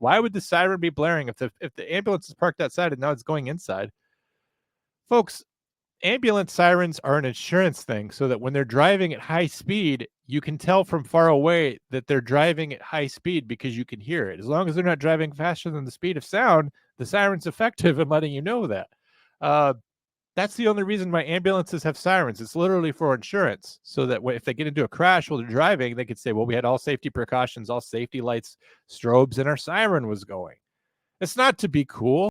Why would the siren be blaring if the ambulance is parked outside and now it's going inside? Folks, ambulance sirens are an insurance thing so that when they're driving at high speed, you can tell from far away that they're driving at high speed because you can hear it. As long as they're not driving faster than the speed of sound, the siren's effective in letting you know that. That's the only reason why ambulances have sirens. It's literally for insurance, so that if they get into a crash while they're driving, they could say, well, we had all safety precautions, all safety lights, strobes, and our siren was going. It's not to be cool.